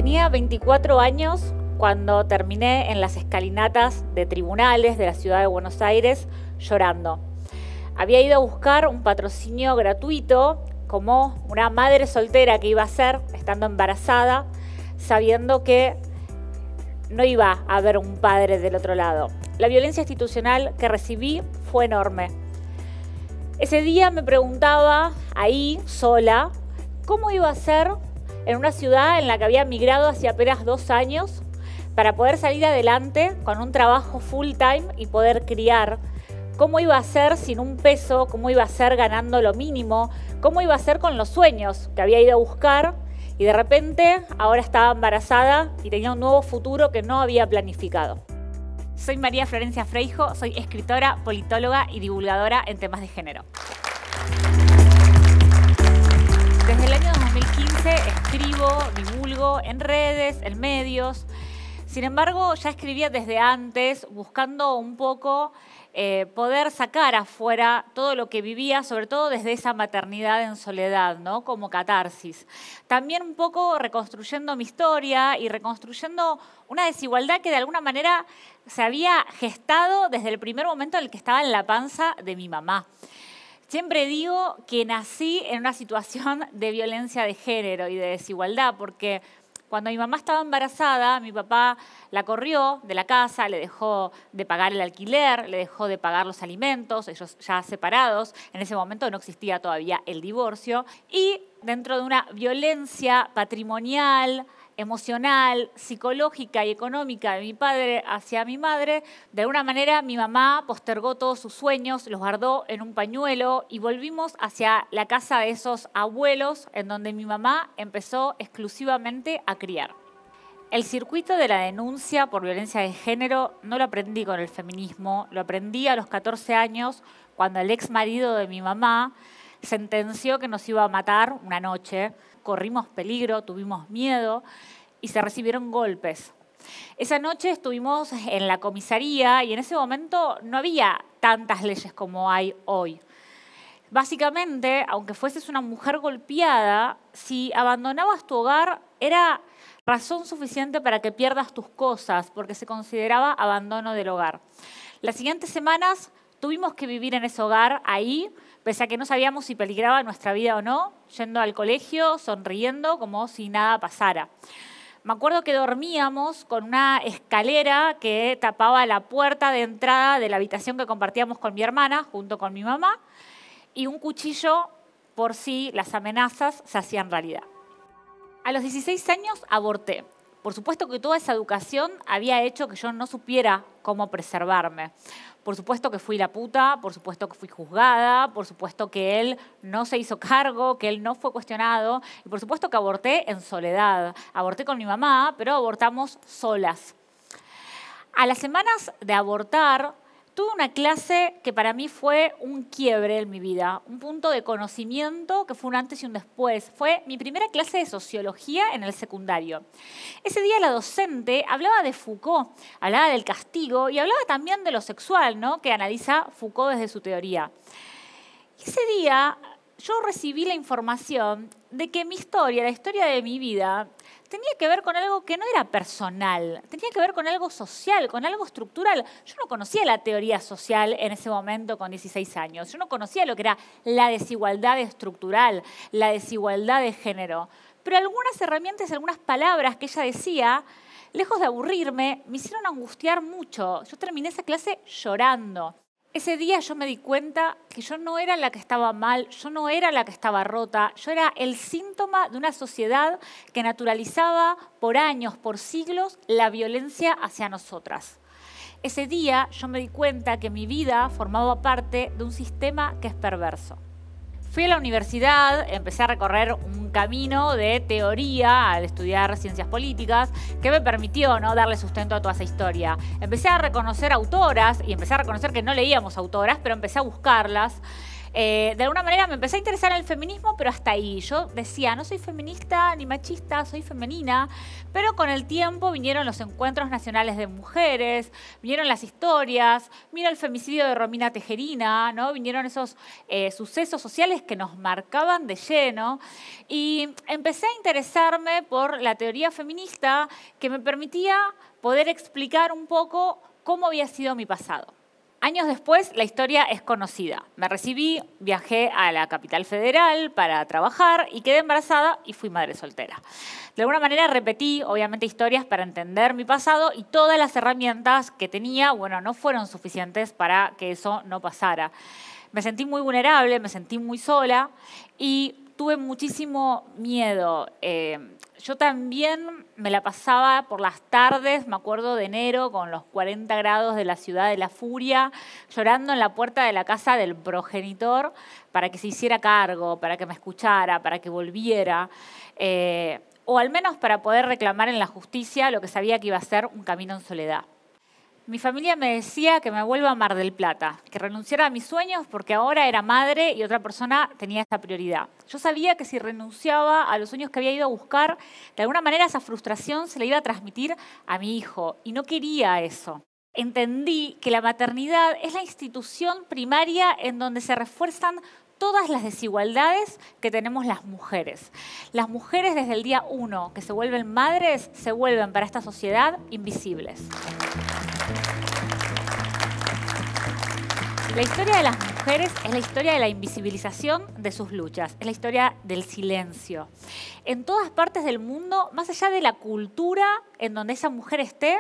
Tenía 24 años cuando terminé en las escalinatas de tribunales de la ciudad de Buenos Aires llorando. Había ido a buscar un patrocinio gratuito como una madre soltera que iba a ser, estando embarazada, sabiendo que no iba a haber un padre del otro lado. La violencia institucional que recibí fue enorme. Ese día me preguntaba, ahí, sola, cómo iba a ser en una ciudad en la que había migrado hace apenas 2 años para poder salir adelante con un trabajo full time y poder criar. ¿Cómo iba a ser sin un peso? ¿Cómo iba a ser ganando lo mínimo? ¿Cómo iba a ser con los sueños que había ido a buscar? Y de repente ahora estaba embarazada y tenía un nuevo futuro que no había planificado. Soy María Florencia Freijo, soy escritora, politóloga y divulgadora en temas de género. Desde el año 2015 escribo, divulgo en redes, en medios. Sin embargo, ya escribía desde antes, buscando un poco poder sacar afuera todo lo que vivía, sobre todo desde esa maternidad en soledad, ¿no? Como catarsis. También un poco reconstruyendo mi historia y reconstruyendo una desigualdad que de alguna manera se había gestado desde el primer momento en el que estaba en la panza de mi mamá. Siempre digo que nací en una situación de violencia de género y de desigualdad, porque cuando mi mamá estaba embarazada, mi papá la corrió de la casa, le dejó de pagar el alquiler, le dejó de pagar los alimentos, ellos ya separados, en ese momento no existía todavía el divorcio, y dentro de una violencia patrimonial, emocional, psicológica y económica de mi padre hacia mi madre, de alguna manera mi mamá postergó todos sus sueños, los guardó en un pañuelo y volvimos hacia la casa de esos abuelos en donde mi mamá empezó exclusivamente a criar. El circuito de la denuncia por violencia de género no lo aprendí con el feminismo, lo aprendí a los 14 años cuando el ex marido de mi mamá sentenció que nos iba a matar una noche. Corrimos peligro, tuvimos miedo y se recibieron golpes. Esa noche estuvimos en la comisaría y en ese momento no había tantas leyes como hay hoy. Básicamente, aunque fueses una mujer golpeada, si abandonabas tu hogar era razón suficiente para que pierdas tus cosas, porque se consideraba abandono del hogar. Las siguientes semanas tuvimos que vivir en ese hogar, ahí, pese a que no sabíamos si peligraba nuestra vida o no, yendo al colegio, sonriendo, como si nada pasara. Me acuerdo que dormíamos con una escalera que tapaba la puerta de entrada de la habitación que compartíamos con mi hermana, junto con mi mamá, y un cuchillo por si las amenazas se hacían realidad. A los 16 años aborté. Por supuesto que toda esa educación había hecho que yo no supiera cómo preservarme. Por supuesto que fui la puta, por supuesto que fui juzgada, por supuesto que él no se hizo cargo, que él no fue cuestionado y por supuesto que aborté en soledad. Aborté con mi mamá, pero abortamos solas. A las semanas de abortar, tuve una clase que para mí fue un quiebre en mi vida, un punto de conocimiento que fue un antes y un después. Fue mi primera clase de sociología en el secundario. Ese día la docente hablaba de Foucault, hablaba del castigo y hablaba también de lo sexual, ¿no? Que analiza Foucault desde su teoría. Y ese día yo recibí la información de que mi historia, la historia de mi vida, tenía que ver con algo que no era personal, tenía que ver con algo social, con algo estructural. Yo no conocía la teoría social en ese momento con 16 años. Yo no conocía lo que era la desigualdad estructural, la desigualdad de género. Pero algunas herramientas, algunas palabras que ella decía, lejos de aburrirme, me hicieron angustiar mucho. Yo terminé esa clase llorando. Ese día yo me di cuenta que yo no era la que estaba mal, yo no era la que estaba rota, yo era el síntoma de una sociedad que naturalizaba por años, por siglos, la violencia hacia nosotras. Ese día yo me di cuenta que mi vida formaba parte de un sistema que es perverso. Fui a la universidad, empecé a recorrer un camino de teoría al estudiar ciencias políticas que me permitió, ¿no?, darle sustento a toda esa historia. Empecé a reconocer autoras y empecé a reconocer que no leíamos autoras, pero empecé a buscarlas. De alguna manera me empecé a interesar en el feminismo, pero hasta ahí. Yo decía, no soy feminista ni machista, soy femenina, pero con el tiempo vinieron los encuentros nacionales de mujeres, vinieron las historias, vino el femicidio de Romina Tejerina, ¿no? Vinieron esos sucesos sociales que nos marcaban de lleno y empecé a interesarme por la teoría feminista que me permitía poder explicar un poco cómo había sido mi pasado. Años después, la historia es conocida. Me recibí, viajé a la capital federal para trabajar y quedé embarazada y fui madre soltera. De alguna manera repetí, obviamente, historias para entender mi pasado y todas las herramientas que tenía, bueno, no fueron suficientes para que eso no pasara. Me sentí muy vulnerable, me sentí muy sola y tuve muchísimo miedo. Yo también me la pasaba por las tardes, me acuerdo de enero, con los 40 grados de la ciudad de la furia, llorando en la puerta de la casa del progenitor para que se hiciera cargo, para que me escuchara, para que volviera, o al menos para poder reclamar en la justicia lo que sabía que iba a ser un camino en soledad. Mi familia me decía que me vuelva a Mar del Plata, que renunciara a mis sueños porque ahora era madre y otra persona tenía esa prioridad. Yo sabía que si renunciaba a los sueños que había ido a buscar, de alguna manera esa frustración se le iba a transmitir a mi hijo y no quería eso. Entendí que la maternidad es la institución primaria en donde se refuerzan todas las desigualdades que tenemos las mujeres. Las mujeres desde el día 1 que se vuelven madres, se vuelven para esta sociedad invisibles. La historia de las mujeres es la historia de la invisibilización de sus luchas, es la historia del silencio. En todas partes del mundo, más allá de la cultura en donde esa mujer esté,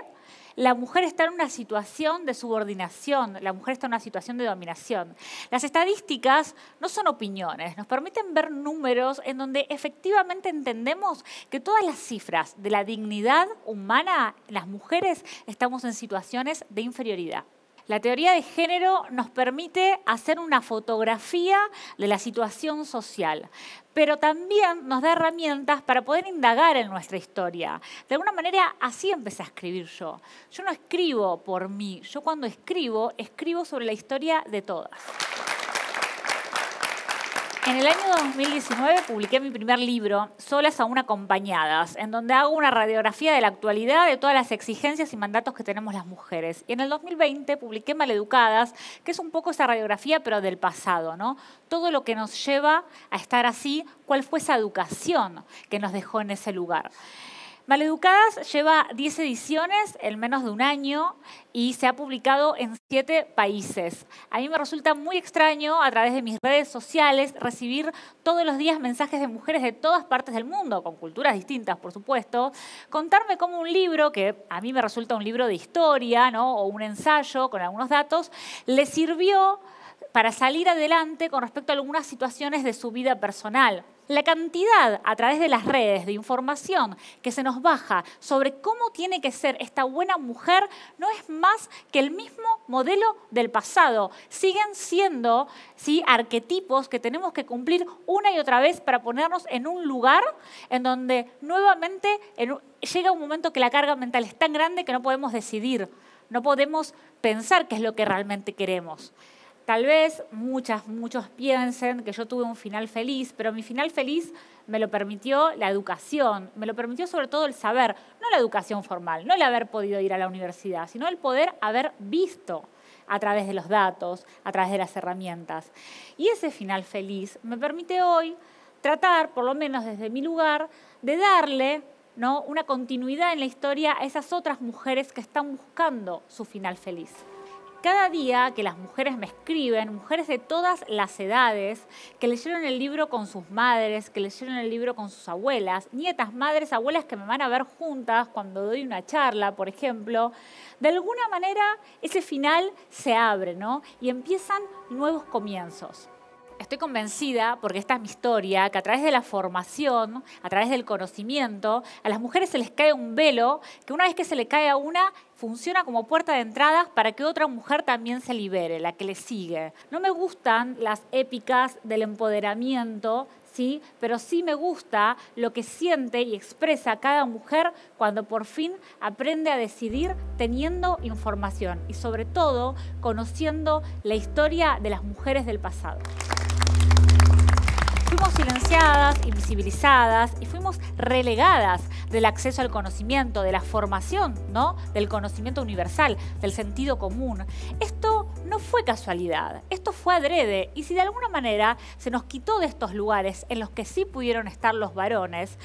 la mujer está en una situación de subordinación, la mujer está en una situación de dominación. Las estadísticas no son opiniones, nos permiten ver números en donde efectivamente entendemos que todas las cifras de la dignidad humana, las mujeres estamos en situaciones de inferioridad. La teoría de género nos permite hacer una fotografía de la situación social, pero también nos da herramientas para poder indagar en nuestra historia. De alguna manera, así empecé a escribir yo. Yo no escribo por mí, yo cuando escribo, escribo sobre la historia de todas. En el año 2019 publiqué mi primer libro, Solas aún acompañadas, en donde hago una radiografía de la actualidad de todas las exigencias y mandatos que tenemos las mujeres. Y en el 2020 publiqué Maleducadas, que es un poco esa radiografía, pero del pasado, ¿no? Todo lo que nos lleva a estar así, cuál fue esa educación que nos dejó en ese lugar. Maleducadas lleva 10 ediciones en menos de un año y se ha publicado en 7 países. A mí me resulta muy extraño a través de mis redes sociales recibir todos los días mensajes de mujeres de todas partes del mundo, con culturas distintas, por supuesto, contarme cómo un libro, que a mí me resulta un libro de historia, ¿no? O un ensayo con algunos datos, les sirvió para salir adelante con respecto a algunas situaciones de su vida personal. La cantidad a través de las redes de información que se nos baja sobre cómo tiene que ser esta buena mujer no es más que el mismo modelo del pasado. Siguen siendo, ¿sí?, arquetipos que tenemos que cumplir una y otra vez para ponernos en un lugar en donde nuevamente llega un momento que la carga mental es tan grande que no podemos decidir, no podemos pensar qué es lo que realmente queremos. Tal vez muchos piensen que yo tuve un final feliz, pero mi final feliz me lo permitió la educación, me lo permitió sobre todo el saber, no la educación formal, no el haber podido ir a la universidad, sino el poder haber visto a través de los datos, a través de las herramientas. Y ese final feliz me permite hoy tratar, por lo menos desde mi lugar, de darle, ¿no?, una continuidad en la historia a esas otras mujeres que están buscando su final feliz. Cada día que las mujeres me escriben, mujeres de todas las edades, que leyeron el libro con sus madres, que leyeron el libro con sus abuelas, nietas, madres, abuelas que me van a ver juntas cuando doy una charla, por ejemplo, de alguna manera ese final se abre, ¿no? Y empiezan nuevos comienzos. Estoy convencida, porque esta es mi historia, que a través de la formación, a través del conocimiento, a las mujeres se les cae un velo que una vez que se le cae a una, funciona como puerta de entrada para que otra mujer también se libere, la que le sigue. No me gustan las épicas del empoderamiento, ¿sí?, pero sí me gusta lo que siente y expresa cada mujer cuando por fin aprende a decidir teniendo información y sobre todo conociendo la historia de las mujeres del pasado. fuimos silenciadas, invisibilizadas y fuimos relegadas del acceso al conocimiento, de la formación, ¿no? Del conocimiento universal, del sentido común. Esto no fue casualidad, esto fue adrede. Y si de alguna manera se nos quitó de estos lugares en los que sí pudieron estar los varones,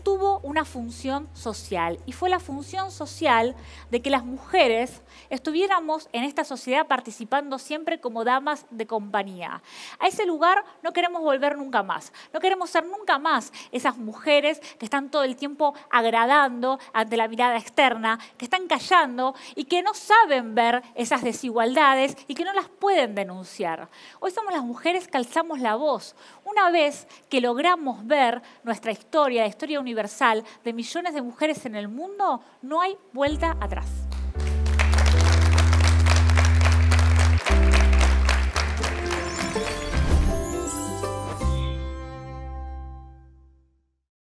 tuvo una función social, y fue la función social de que las mujeres estuviéramos en esta sociedad participando siempre como damas de compañía. A ese lugar no queremos volver nunca más, no queremos ser nunca más esas mujeres que están todo el tiempo agradando ante la mirada externa, que están callando y que no saben ver esas desigualdades y que no las pueden denunciar. Hoy somos las mujeres que alzamos la voz. Una vez que logramos ver nuestra historia, la historia universal de millones de mujeres en el mundo, no hay vuelta atrás.